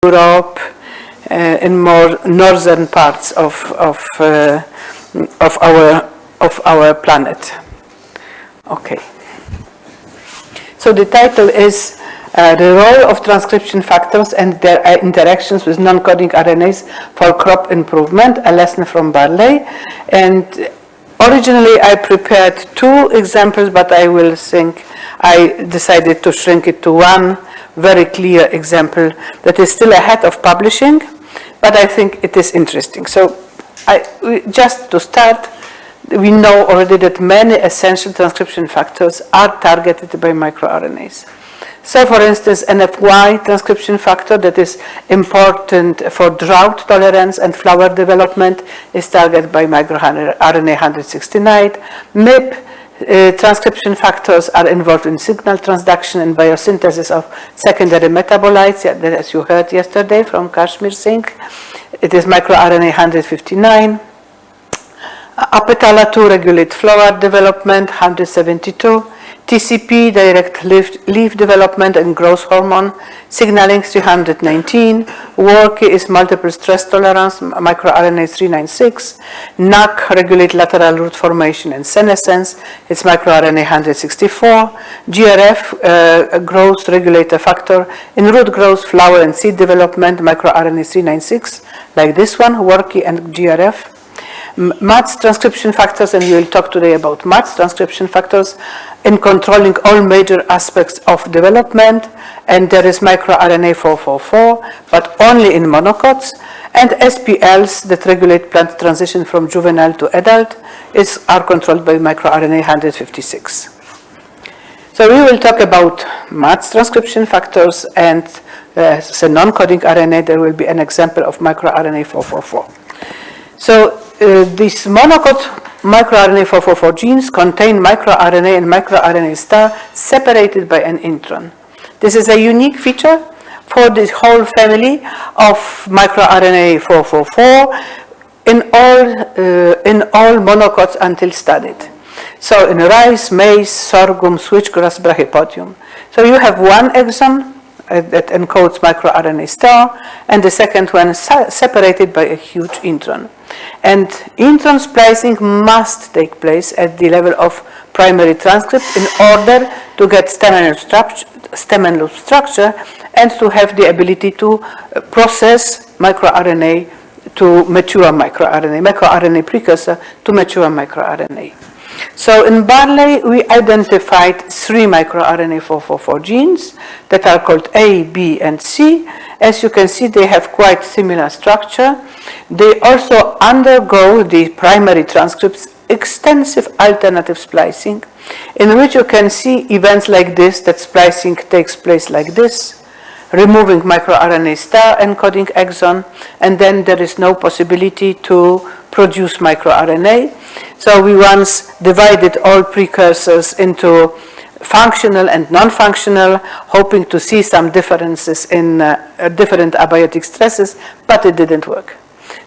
Europe, in more northern parts of our planet. Okay. So the title is The Role of Transcription Factors and Their Interactions with Non-Coding RNAs for Crop Improvement, a lesson from Barley. And originally I prepared 2 examples, but I decided to shrink it to one very clear example that is still ahead of publishing, but I think it is interesting. So just to start, we know already that many essential transcription factors are targeted by microRNAs. So for instance, NFY transcription factor that is important for drought tolerance and flower development is targeted by microRNA 169. MIP transcription factors are involved in signal transduction and biosynthesis of secondary metabolites, as you heard yesterday from Kashmir Singh. It is microRNA 159. Apetala-2 regulate flower development, 172. TCP, direct leaf development and growth hormone signaling, 319. WORKI is multiple stress tolerance, microRNA 396. NAC, regulate lateral root formation and senescence, it's microRNA 164. GRF, growth regulator factor in root growth, flower and seed development, microRNA 396, like this one, WORKI and GRF. MATS transcription factors, and we will talk today about MATS transcription factors in controlling all major aspects of development, and there is microRNA 444, but only in monocots, and SPLs that regulate plant transition from juvenile to adult are controlled by microRNA 156. So we will talk about MATS transcription factors, and as a non-coding RNA, there will be an example of microRNA 444. So these monocot microRNA 444 genes contain microRNA and microRNA star separated by an intron. This is a unique feature for this whole family of microRNA 444 in all monocots until studied. So in rice, maize, sorghum, switchgrass, brachypodium. So you have one exon that encodes microRNA star, and the second one separated by a huge intron. And intron splicing must take place at the level of primary transcript in order to get stem loop structure and to have the ability to process microRNA to mature microRNA precursor to mature microRNA. So in Barley, we identified 3 microRNA 444 genes that are called A, B, and C. As you can see, they have quite similar structure. They also undergo the primary transcripts extensive alternative splicing, in which you can see events like this, that splicing takes place like this, removing microRNA star encoding exon, and then there is no possibility to produce microRNA. So we once divided all precursors into functional and non-functional, hoping to see some differences in different abiotic stresses, but it didn't work.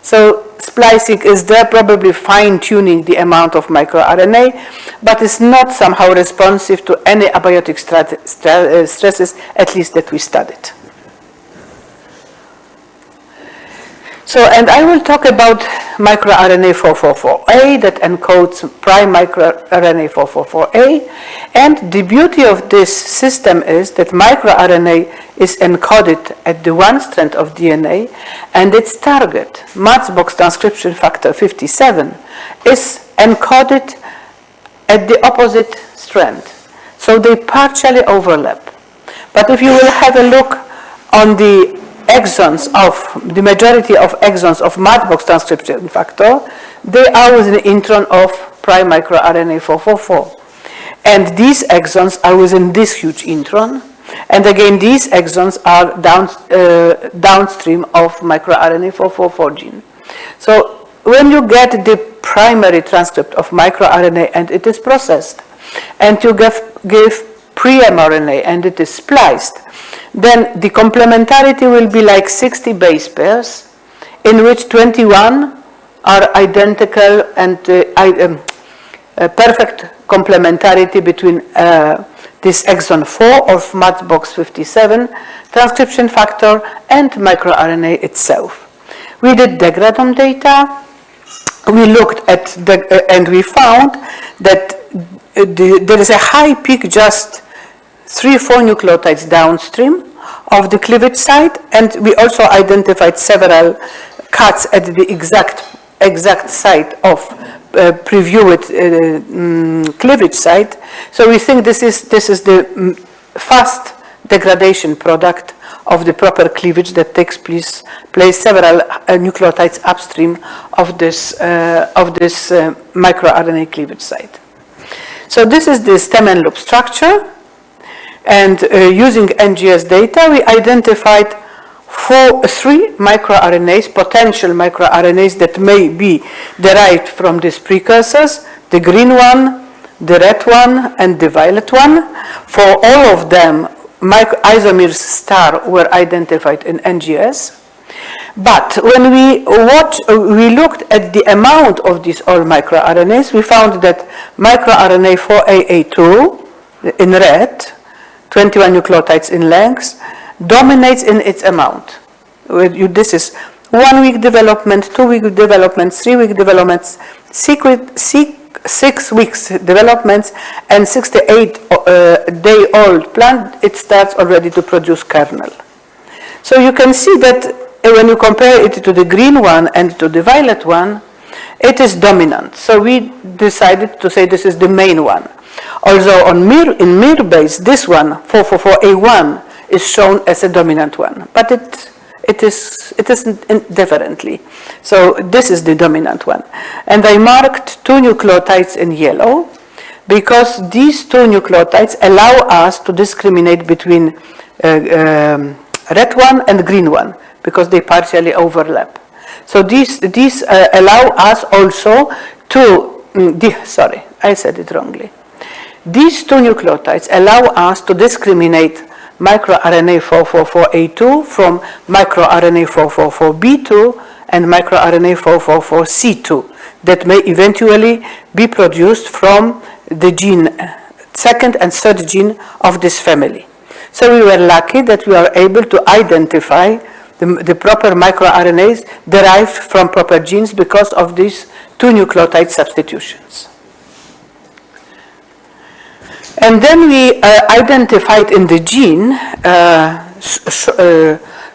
So splicing is there, probably fine-tuning the amount of microRNA, but is not somehow responsive to any abiotic stresses, at least that we studied. So, and I will talk about microRNA 444A that encodes prime microRNA 444A. And the beauty of this system is that microRNA is encoded at the one strand of DNA, and its target, Matchbox transcription factor 57, is encoded at the opposite strand. So they partially overlap. But if you will have a look on the exons of the majority of exons of Matchbox transcription factor, they are within the intron of prime microRNA 444. And these exons are within this huge intron. And again, these exons are downstream of microRNA 444 gene. So when you get the primary transcript of microRNA and it is processed, and you give pre-mRNA and it is spliced, then the complementarity will be like 60 base pairs, in which 21 are identical and perfect complementarity between this exon 4 of Matchbox 57 transcription factor, and microRNA itself. We did degradome data. We looked at and we found that there is a high peak just 3-4 nucleotides downstream of the cleavage site, and we also identified several cuts at the exact site of previewed cleavage site. So we think this is the fast degradation product of the proper cleavage that takes place several nucleotides upstream of this microRNA cleavage site. So this is the stem and loop structure, and using NGS data, we identified 3 microRNAs, potential microRNAs that may be derived from these precursors: the green one, the red one, and the violet one. For all of them, isomers star were identified in NGS. But when we looked at the amount of these all microRNAs, we found that microRNA 4A2 in red, 21 nucleotides in length, dominates in its amount. This is 1 week development, 2 week development, 3 week developments, 6 weeks developments, and 68-day-old plant, it starts already to produce kernel. So you can see that when you compare it to the green one and to the violet one, it is dominant. So we decided to say this is the main one. Although in mirror base, this one, 444A1, is shown as a dominant one, but it isn't differently. So this is the dominant one. And I marked 2 nucleotides in yellow because these 2 nucleotides allow us to discriminate between red one and green one because they partially overlap. So these allow us also to, sorry, I said it wrongly. These 2 nucleotides allow us to discriminate microRNA 444A2 from microRNA 444B2 and microRNA 444C2 that may eventually be produced from the gene, second and third gene of this family. So we were lucky that we are able to identify the proper microRNAs derived from proper genes because of these 2 nucleotide substitutions. And then we identified in the gene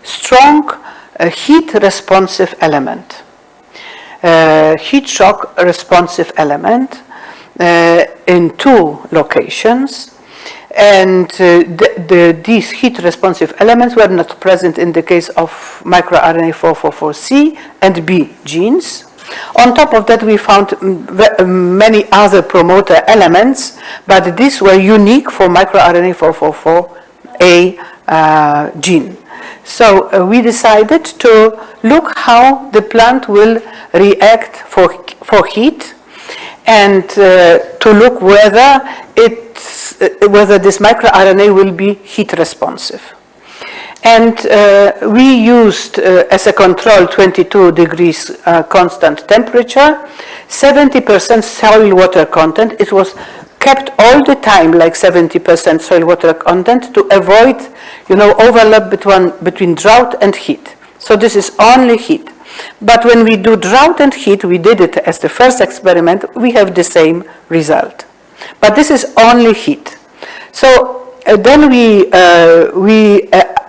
strong heat responsive element, heat shock responsive element in 2 locations. And these heat responsive elements were not present in the case of microRNA 444C and B genes. On top of that, we found many other promoter elements, but these were unique for microRNA 444A gene. So we decided to look how the plant will react for heat and to look whether this microRNA will be heat responsive. And we used as a control 22 degrees constant temperature, 70% soil water content. It was kept all the time like 70% soil water content to avoid, overlap between drought and heat. So this is only heat. But when we do drought and heat, we did it as the first experiment, we have the same result. But this is only heat. So then we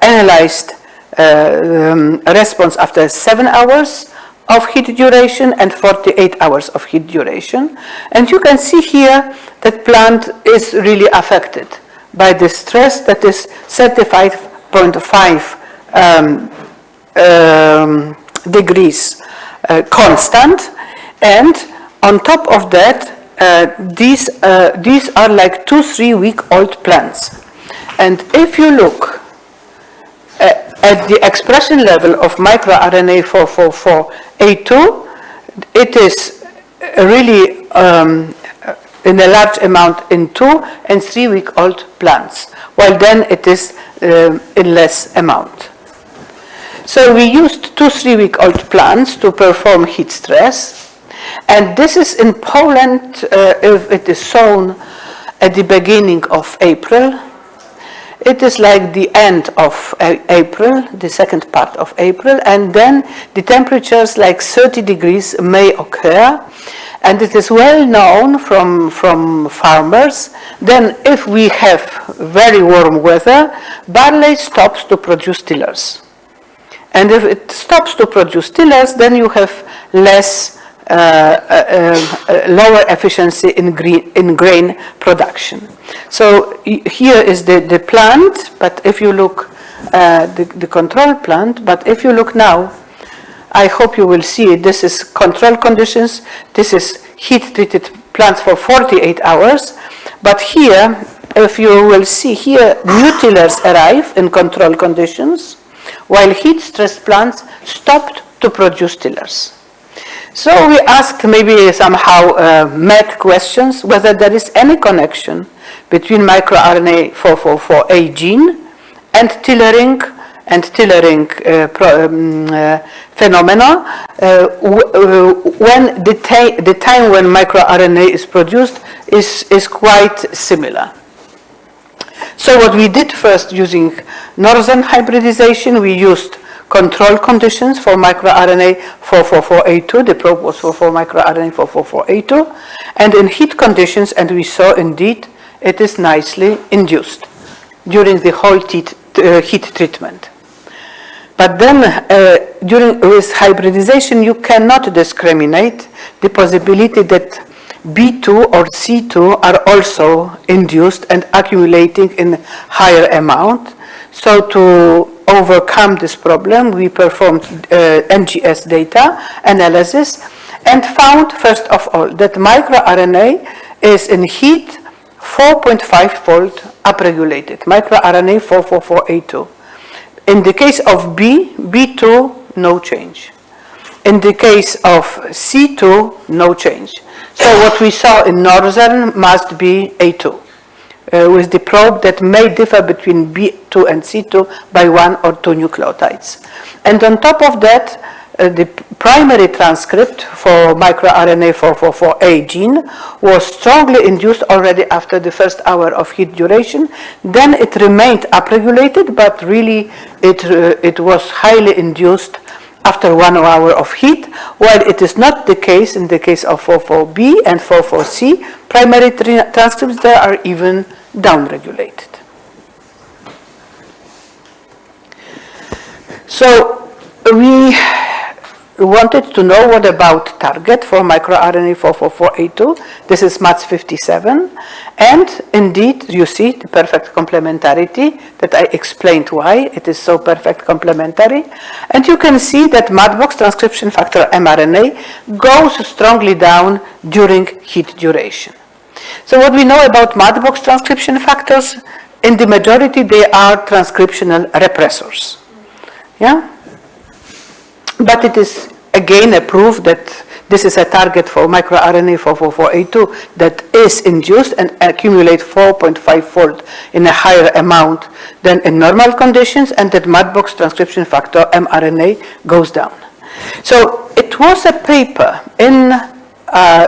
analyzed a response after 7 hours of heat duration and 48 hours of heat duration. And you can see here that plant is really affected by the stress that is 35.5 degrees constant. And on top of that, these are like 2-3 week old plants. And if you look at the expression level of microRNA 444A2, it is really in a large amount in 2 and 3 week old plants, while then it is in less amount. So we used 2-3 week old plants to perform heat stress. And this is in Poland, if it is sown at the beginning of April. it is like the end of April, the second part of April, and then the temperatures like 30 degrees may occur. And it is well known from farmers, then if we have very warm weather, barley stops to produce tillers. And if it stops to produce tillers, then you have less, lower efficiency in grain production. So here is the plant, but if you look, the control plant, but if you look now, I hope you will see it. This is control conditions. This is heat-treated plants for 48 hours. But here, if you will see here, new tillers arrive in control conditions, while heat-stressed plants stopped to produce tillers. So we asked maybe somehow met questions whether there is any connection between microRNA 444A gene and tillering phenomena when the time when microRNA is produced is quite similar. So what we did first using northern hybridization, we used control conditions for microRNA 444A2, the probe was for microRNA 444A2, and in heat conditions, and we saw indeed it is nicely induced during the whole heat treatment. But then with hybridization, you cannot discriminate the possibility that B2 or C2 are also induced and accumulating in higher amount. So to overcome this problem, we performed NGS data analysis and found, first of all, that microRNA is in heat 4.5-fold upregulated, microRNA 444A2. In the case of B2, no change. In the case of C2, no change. So what we saw in northern must be A2, with the probe that may differ between B2 and C2 by 1 or 2 nucleotides. And on top of that, the primary transcript for microRNA 444A gene was strongly induced already after the first hour of heat duration. Then it remained upregulated, but really it was highly induced after 1 hour of heat, while it is not the case in the case of 44B and 44C. Primary transcripts there are even downregulated. So we wanted to know what about target for microRNA 444A2. This is MATS57, and indeed you see the perfect complementarity that I explained why it is so perfect complementary. And you can see that MATBox transcription factor mRNA goes strongly down during heat duration. So what we know about MATBox transcription factors, in the majority they are transcriptional repressors. Yeah? But it is again a proof that this is a target for microRNA 444A2 that is induced and accumulates 4.5-fold in a higher amount than in normal conditions, and that MATBox transcription factor mRNA goes down. So it was a paper in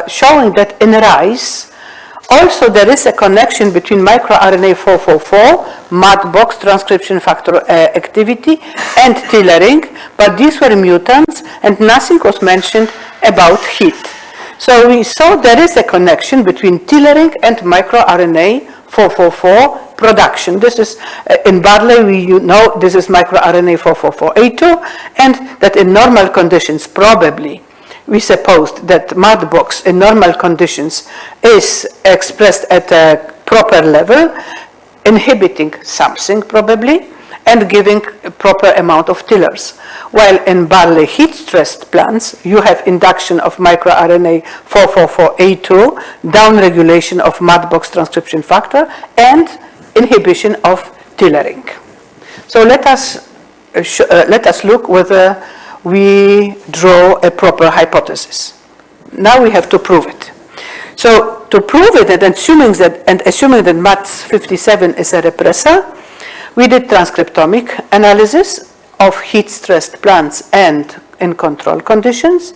showing that in rice also there is a connection between microRNA 444, MATBox transcription factor activity, and tillering, but these were mutants and nothing was mentioned about heat. So we saw there is a connection between tillering and microRNA 444 production. This is in barley, we know this is microRNA 444A2, and that in normal conditions probably we supposed that MATBox in normal conditions is expressed at a proper level, inhibiting something probably, and giving a proper amount of tillers. While in barley heat-stressed plants, you have induction of microRNA 444A2, downregulation of MATBox transcription factor, and inhibition of tillering. So let us look whether we draw a proper hypothesis. Now we have to prove it. So to prove it, and assuming that MATS57 is a repressor, we did transcriptomic analysis of heat-stressed plants and in control conditions,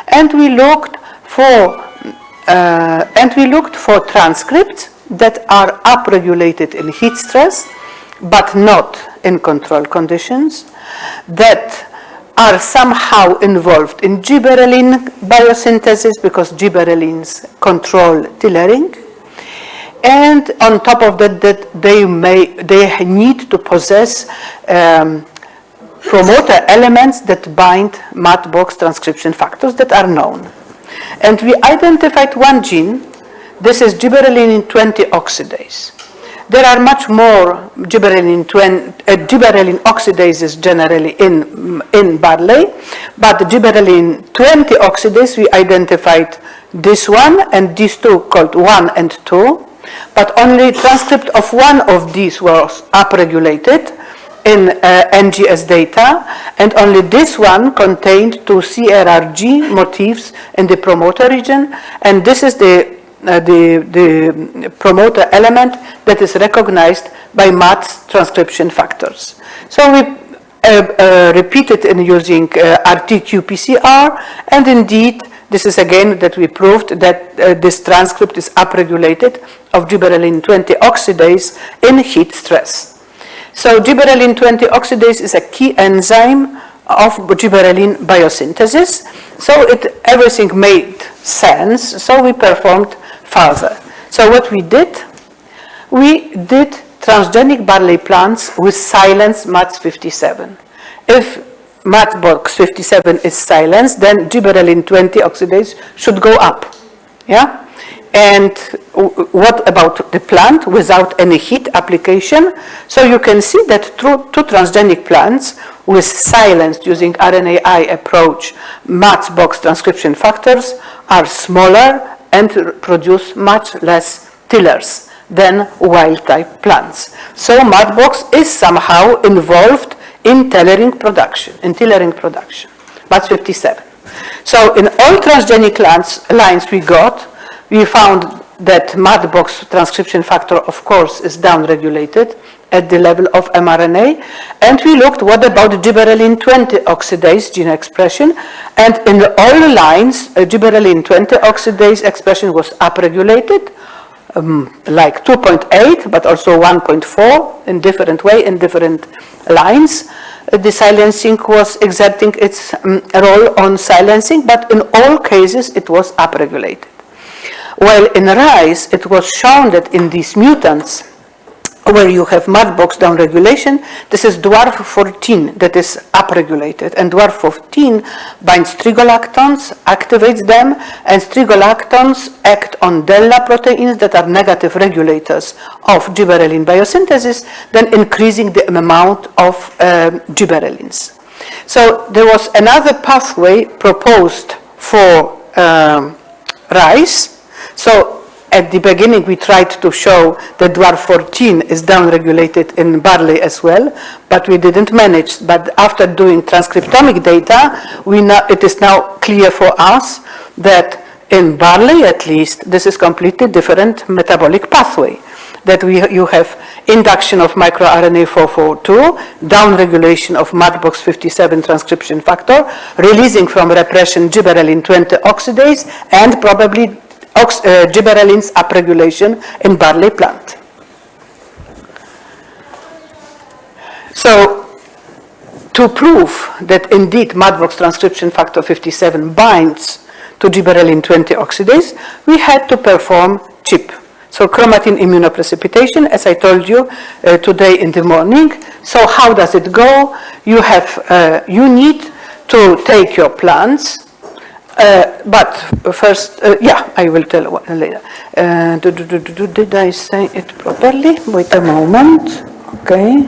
and we looked for transcripts that are upregulated in heat stress, but not in control conditions, that are somehow involved in gibberellin biosynthesis because gibberellins control tillering. And on top of that, they need to possess promoter elements that bind MAT-box transcription factors that are known. And we identified one gene. This is gibberellin 20 oxidase. There are much more gibberellin oxidases generally in barley, but the gibberellin 20 oxidase, we identified this one and these two called 1 and 2, but only transcript of one of these was upregulated in NGS data, and only this one contained two CRRG motifs in the promoter region, and this is the promoter element that is recognized by MAT's transcription factors. So we repeated in using RT-qPCR, and indeed this is again that we proved that this transcript is upregulated of gibberellin 20 oxidase in heat stress. So gibberellin 20 oxidase is a key enzyme of gibberellin biosynthesis. So everything made sense, so we performed further. So what we did transgenic barley plants with silenced MATS57. If MATS-box 57 is silenced, then gibberellin 20 oxidase should go up. Yeah? And what about the plant without any heat application? So you can see that two transgenic plants with silenced using RNAi approach MATS-box transcription factors are smaller and produce much less tillers than wild-type plants. So MATS-box is somehow involved in tillering production, MATS57. So in all transgenic lines we found that MATS-box transcription factor, of course, is downregulated at the level of mRNA. And we looked what about gibberellin 20 oxidase gene expression. And in all lines, gibberellin 20 oxidase expression was upregulated, like 2.8, but also 1.4 in different way in different lines. The silencing was exerting its role on silencing, but in all cases it was upregulated. While in rice, it was shown that in these mutants, where you have MATS-box downregulation, this is dwarf 14 that is upregulated, and dwarf 14 binds strigolactones, activates them, and strigolactones act on DELA proteins that are negative regulators of gibberellin biosynthesis, then increasing the amount of gibberellins. So there was another pathway proposed for rice. So at the beginning, we tried to show that dwarf 14 is downregulated in barley as well, but we didn't manage. But after doing transcriptomic data, it is now clear for us that in barley, at least, this is completely different metabolic pathway. That you have induction of microRNA 442, downregulation of MATS-box 57 transcription factor, releasing from repression gibberellin 20 oxidase, and probably gibberellin's upregulation in barley plant. So, to prove that indeed MATS-box transcription factor 57 binds to gibberellin 20 oxidase, we had to perform CHIP. So chromatin immunoprecipitation, as I told you today in the morning. So how does it go? You need to take your plants. But first, I will tell later. Did I say it properly? Wait a moment. Okay.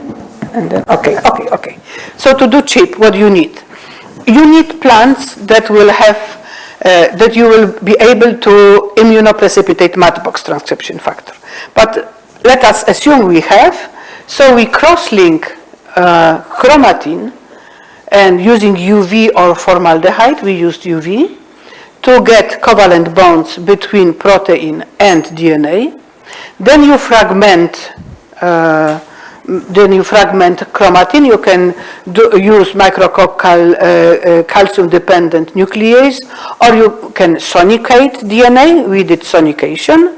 And then, okay. So to do CHIP, what do you need? You need plants that will have, that you will be able to immunoprecipitate MATS-box transcription factor. But let us assume we have. So we cross-link chromatin. And using UV or formaldehyde, we used UV to get covalent bonds between protein and DNA. Then you fragment chromatin. You can use micrococcal calcium-dependent nuclease, or you can sonicate DNA. We did sonication.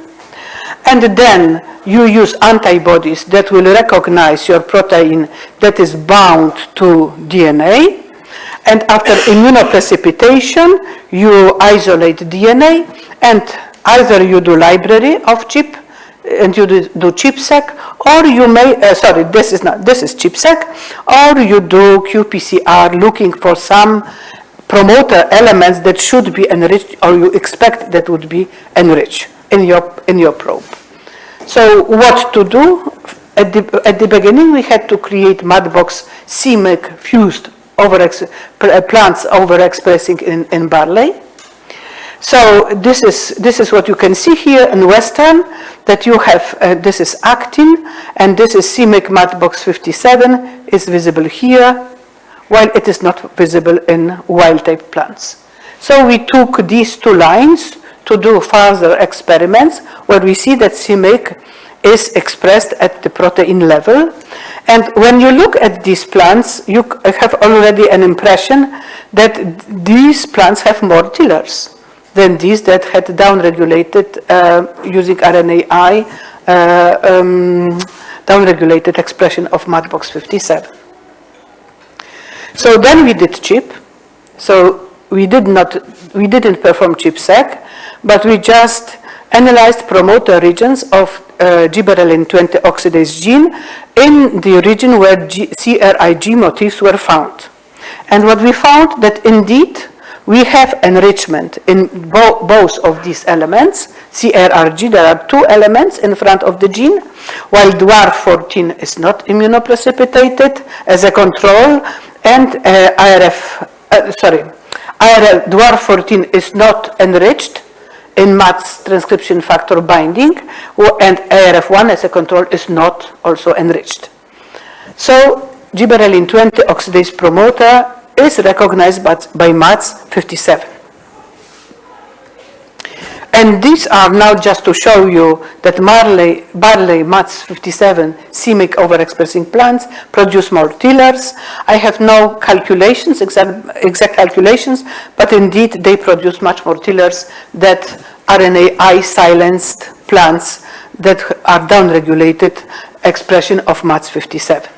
and then you use antibodies that will recognize your protein that is bound to DNA. And after immunoprecipitation, you isolate DNA, and either you do library of ChIP, and you do ChIP-seq, or you may, this is ChIP-seq, or you do qPCR looking for some promoter elements that should be enriched, or you expect that would be enriched in your probe. So what to do? At the beginning, we had to create Matbox c-Myc fused plants overexpressing in barley. So this is what you can see here in Western, that you have, this is actin, and this is c-Myc Matbox 57, is visible here, while it is not visible in wild-type plants. So we took these two lines to do further experiments, where we see that c-Myc is expressed at the protein level. And when you look at these plants, you have already an impression that these plants have more tellers than these that had downregulated using RNAi, downregulated expression of Matbox 57. So then we did ChIP. So we didn't perform ChIP-seq, but we just analyzed promoter regions of gibberellin 20 oxidase gene in the region where CRIG motifs were found. And what we found that indeed we have enrichment in both of these elements, CRRG, there are two elements in front of the gene, while dwarf 14 is not immunoprecipitated as a control, and dwarf 14 is not enriched in MATS transcription factor binding, and ARF1 as a control is not also enriched. So gibberellin 20 oxidase promoter is recognized by MATS 57. And these are now just to show you that barley MATS 57 c-Myc overexpressing plants produce more tellers. I have no calculations, exact calculations, but indeed they produce much more tellers than RNAi silenced plants that are downregulated expression of MATS 57.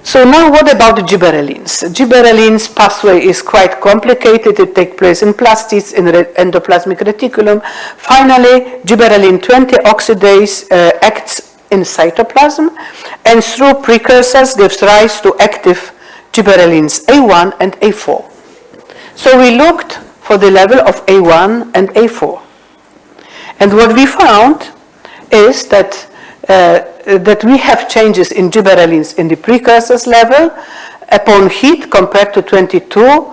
So now what about gibberellins? Gibberellins pathway is quite complicated. It takes place in plastids, in endoplasmic reticulum. Finally, gibberellin 20 oxidase acts in cytoplasm, and through precursors gives rise to active gibberellins A1 and A4. So we looked for the level of A1 and A4. And what we found is that we have changes in gibberellins in the precursors level upon heat compared to 22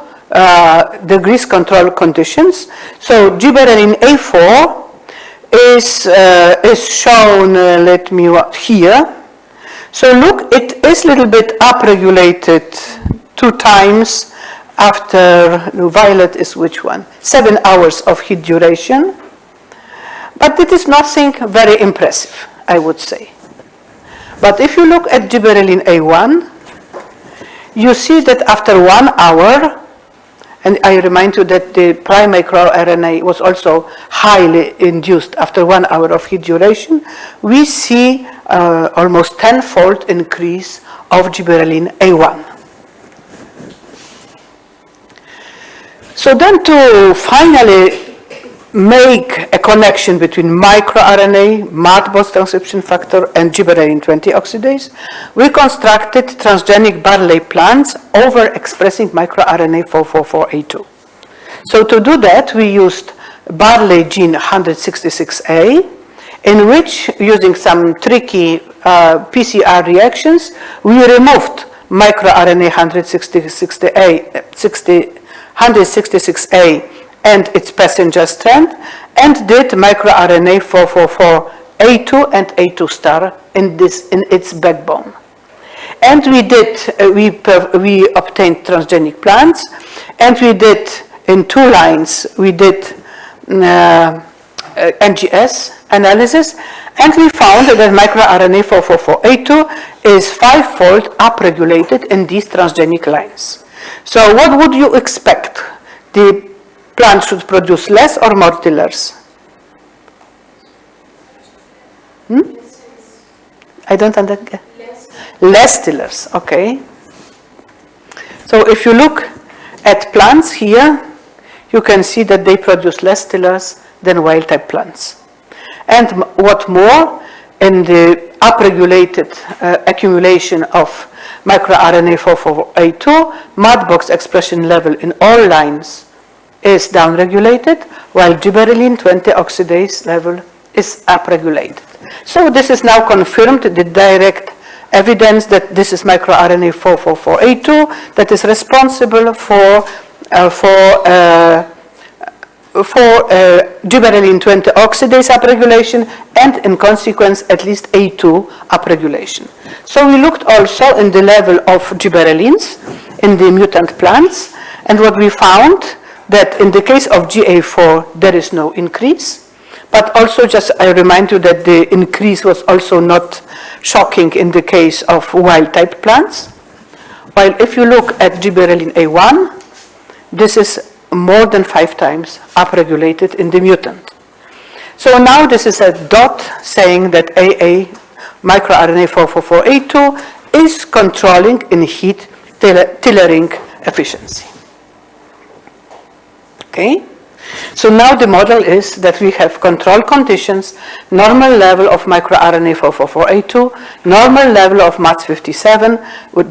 degrees control conditions. So gibberellin A4 is shown, here. So look, it is a little bit upregulated 2 times after, violet is which one? 7 hours of heat duration. But it is nothing very impressive, I would say. But if you look at gibberellin A1, you see that after 1 hour, and I remind you that the prime microRNA was also highly induced after 1 hour of heat duration, we see almost 10-fold increase of gibberellin A1. So then to finally make a connection between microRNA, Matbox transcription factor, and gibberellin 20 oxidase, we constructed transgenic barley plants overexpressing microRNA 444A2. So to do that, we used barley gene 166A, in which, using some tricky PCR reactions, we removed microRNA 166A and its passenger strand, and did microRNA 444A2 and A2 star in its backbone. And we obtained transgenic plants, and we did in 2 lines. We did NGS analysis, and we found that microRNA 444A2 is 5-fold upregulated in these transgenic lines. So what would you expect? The plant should produce less or more tellers? I don't understand. Less tillers, okay. So if you look at plants here, you can see that they produce less tillers than wild-type plants. And what more, in the upregulated accumulation of microRNA 44A2, mudbox expression level in all lines is downregulated, while gibberellin 20 oxidase level is upregulated. So this is now confirmed, the direct evidence that this is microRNA 444A2 that is responsible for gibberellin 20 oxidase upregulation and in consequence at least A2 upregulation. So we looked also in the level of gibberellins in the mutant plants, and what we found that in the case of GA4 there is no increase, but also just I remind you that the increase was also not shocking in the case of wild type plants. While if you look at gibberellin A1, this is more than 5 times upregulated in the mutant. So now this is a dot saying that AA microRNA 444A2 is controlling in heat tillering efficiency. Okay? So now the model is that we have control conditions, normal level of microRNA 444A2, normal level of MATS57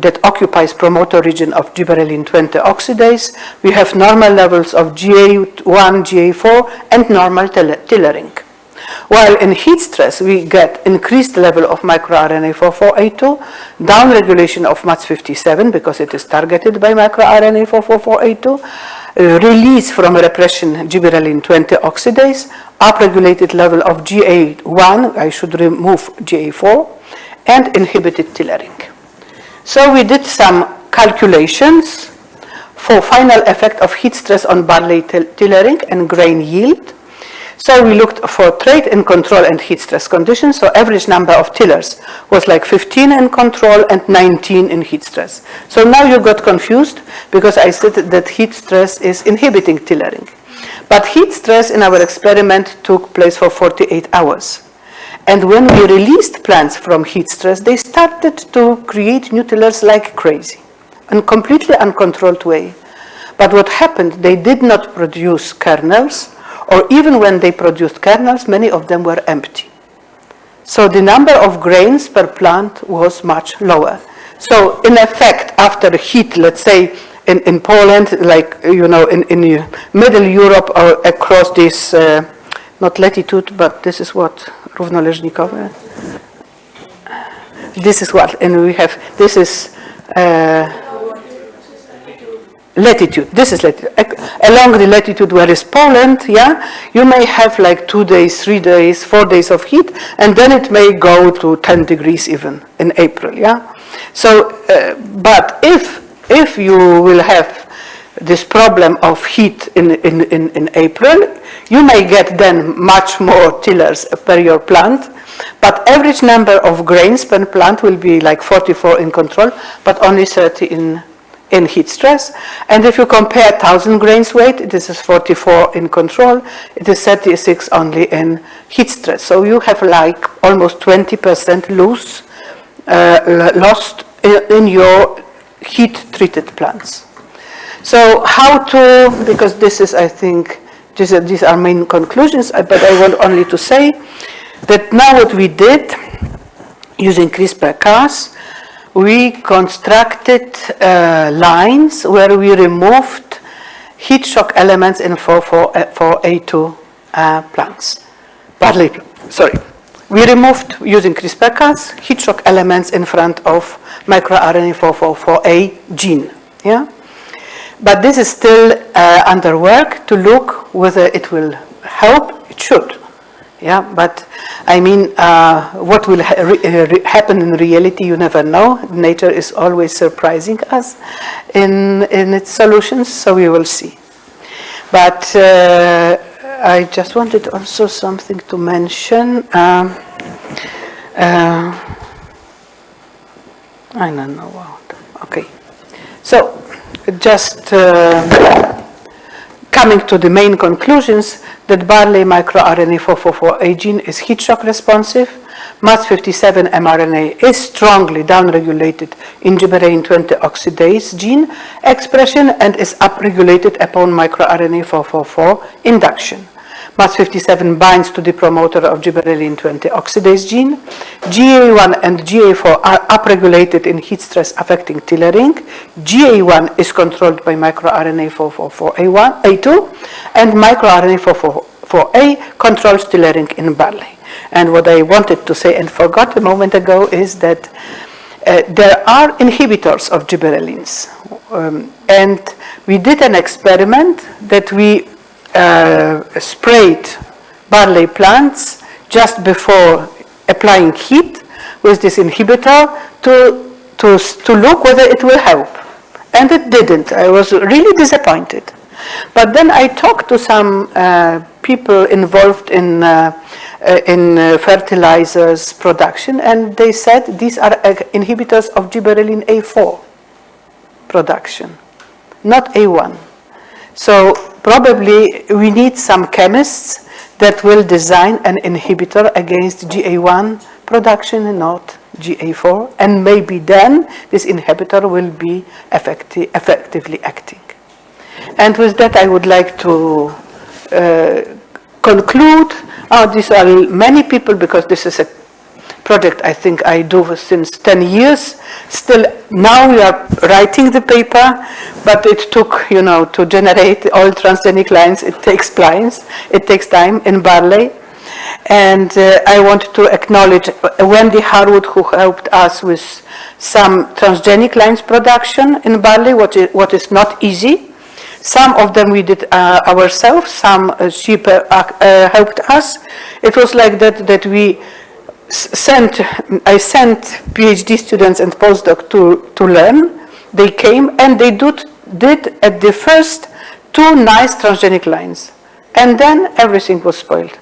that occupies promoter region of gibberellin 20 oxidase. We have normal levels of GA1, GA4, and normal tillering. While in heat stress, we get increased level of microRNA 44A2, downregulation of MATS57 because it is targeted by microRNA 444A2, release from repression gibberellin 20 oxidase, upregulated level of GA1, I should remove GA4, and inhibited tillering. So we did some calculations for final effect of heat stress on barley tillering and grain yield. So we looked for trait in control and heat stress conditions. So average number of tillers was like 15 in control and 19 in heat stress. So now you got confused because I said that heat stress is inhibiting tillering. But heat stress in our experiment took place for 48 hours. And when we released plants from heat stress, they started to create new tillers like crazy, in completely uncontrolled way. But what happened, they did not produce kernels, or even when they produced kernels, many of them were empty. So the number of grains per plant was much lower. So in effect, after heat, let's say in Poland, like, you know, in Middle Europe or across this, not latitude, but this is what, równoleżnikowe. This is what, and we have, this is latitude, this is latitude. Along the latitude where is Poland, yeah, you may have like 2 days, 3 days, 4 days of heat, and then it may go to 10 degrees even in April, yeah. So, but if you will have this problem of heat in April, you may get then much more tillers per your plant, but average number of grains per plant will be like 44 in control, but only 30 in heat stress. And if you compare 1,000 grains weight, this is 44 in control, it is 36 only in heat stress. So you have like almost 20% lost in your heat-treated plants. So how to, because this is, I think, these are main conclusions, but I want only to say that now what we did using CRISPR-Cas, we constructed lines where we removed heat shock elements in 4A2 plants. Barley, sorry. We removed, using CRISPR-Cas, heat shock elements in front of microRNA 444A gene. Yeah? But this is still under work to look whether it will help. It should. Yeah, but I mean, what will happen in reality, you never know. Nature is always surprising us in its solutions, so we will see. But I just wanted also something to mention. I don't know what. Okay, so just coming to the main conclusions, that barley microRNA 444A gene is heat shock responsive, MAS57 mRNA is strongly downregulated in gibberellin 20 oxidase gene expression and is upregulated upon microRNA 444 induction. MAS57 binds to the promoter of gibberellin 20 oxidase gene. GA1 and GA4 are upregulated in heat stress affecting tillering. GA1 is controlled by microRNA 444A2 and microRNA 444A controls tillering in barley. And what I wanted to say and forgot a moment ago is that there are inhibitors of gibberellins. And we did an experiment that we sprayed barley plants just before applying heat with this inhibitor to look whether it will help. And it didn't. I was really disappointed. But then I talked to some people involved in fertilizers production, and they said these are inhibitors of gibberellin A4 production, not A1. So probably we need some chemists that will design an inhibitor against GA1 production and not GA4, and maybe then this inhibitor will be effectively acting. And with that, I would like to conclude. These are many people, because this is a project I think I do since 10 years. Still, now we are writing the paper, but it took, to generate all transgenic lines. It takes time in barley. And I want to acknowledge Wendy Harwood, who helped us with some transgenic lines production in barley, what is not easy. Some of them we did ourselves, some she helped us. It was like that we I sent PhD students and postdocs to learn. They came and they did at the first 2 nice transgenic lines. And then everything was spoiled.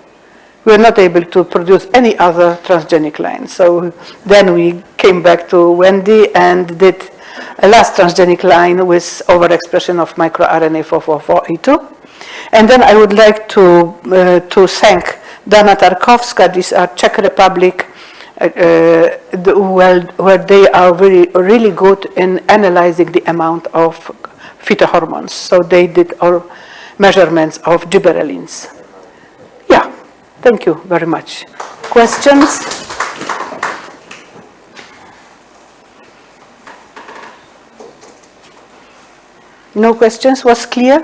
We were not able to produce any other transgenic line. So then we came back to Wendy and did a last transgenic line with overexpression of microRNA 444A2. And then I would like to thank Dana Tarkowska. These are Czech Republic, where they are really good in analyzing the amount of phytohormones. So they did all measurements of gibberellins. Yeah, thank you very much. Questions? No questions? Was clear?